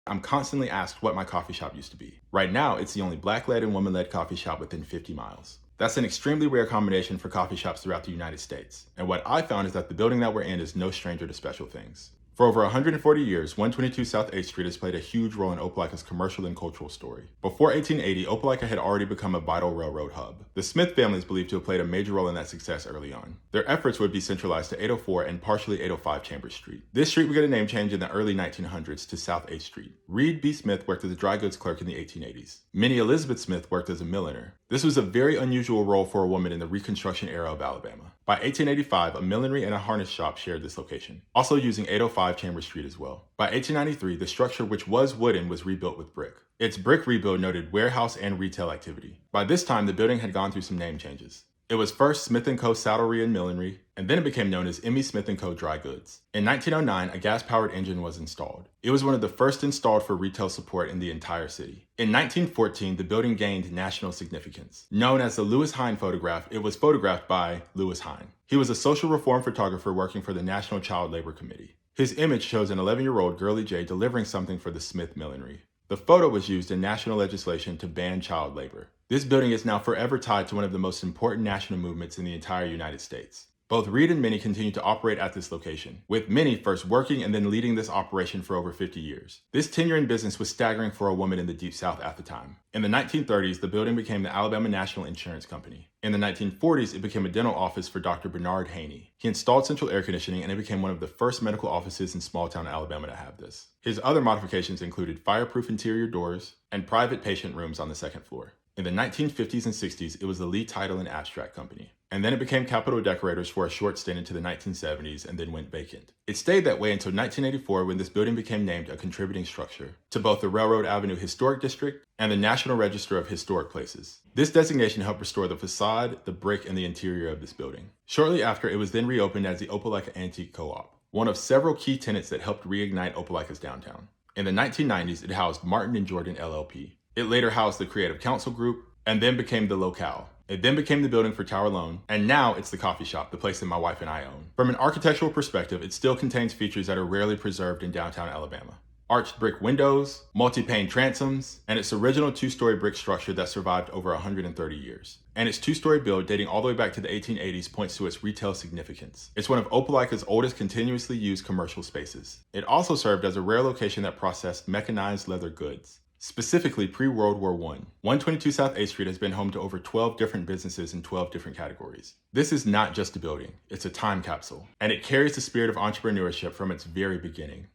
I'm constantly asked what my coffee shop used to be. Right now, it's the only black-led and woman-led coffee shop within 50 miles. That's an extremely rare combination for coffee shops throughout the United States. And what I found is that the building that we're in is no stranger to special things. For over 140 years, 122 South 8th Street has played a huge role in Opelika's commercial and cultural story. Before 1880, Opelika had already become a vital railroad hub. The Smith family is believed to have played a major role in that success early on. Their efforts would be centralized to 804 and partially 805 Chambers Street. This street would get a name change in the early 1900s to South 8th Street. Reed B. Smith worked as a dry goods clerk in the 1880s. Minnie Elizabeth Smith worked as a milliner. This was a very unusual role for a woman in the Reconstruction era of Alabama. By 1885, a millinery and a harness shop shared this location, also using 805 Chambers Street as well. By 1893, the structure, which was wooden, was rebuilt with brick. Its brick rebuild noted warehouse and retail activity. By this time, the building had gone through some name changes. It was first Smith & Co. Saddlery and Millinery, and then it became known as Emmy Smith & Co. Dry Goods. In 1909, a gas-powered engine was installed. It was one of the first installed for retail support in the entire city. In 1914, the building gained national significance. Known as the Lewis Hine photograph, it was photographed by Lewis Hine. He was a social reform photographer working for the National Child Labor Committee. His image shows an 11-year-old Girlie J delivering something for the Smith Millinery. The photo was used in national legislation to ban child labor. This building is now forever tied to one of the most important national movements in the entire United States. Both Reed and Minnie continue to operate at this location, with Minnie first working and then leading this operation for over 50 years. This tenure in business was staggering for a woman in the Deep South at the time. In the 1930s, the building became the Alabama National Insurance Company. In the 1940s, it became a dental office for Dr. Bernard Haney. He installed central air conditioning, and it became one of the first medical offices in small-town Alabama to have this. His other modifications included fireproof interior doors and private patient rooms on the second floor. In the 1950s and 60s, it was the Lee Title and Abstract Company. And then it became Capitol Decorators for a short stint into the 1970s and then went vacant. It stayed that way until 1984 when this building became named a contributing structure to both the Railroad Avenue Historic District and the National Register of Historic Places. This designation helped restore the facade, the brick, and the interior of this building. Shortly after, it was then reopened as the Opelika Antique Co-op, one of several key tenants that helped reignite Opelika's downtown. In the 1990s, it housed Martin and Jordan LLP. It later housed the Creative Council Group, and then became the Locale. It then became the building for Tower Loan, and now it's the coffee shop, the place that my wife and I own. From an architectural perspective, it still contains features that are rarely preserved in downtown Alabama. Arched brick windows, multi-pane transoms, and its original two-story brick structure that survived over 130 years. And its two-story build dating all the way back to the 1880s points to its retail significance. It's one of Opelika's oldest continuously used commercial spaces. It also served as a rare location that processed mechanized leather goods. Specifically pre-World War I, 122 South 8th Street has been home to over 12 different businesses in 12 different categories. This is not just a building, it's a time capsule, and it carries the spirit of entrepreneurship from its very beginning.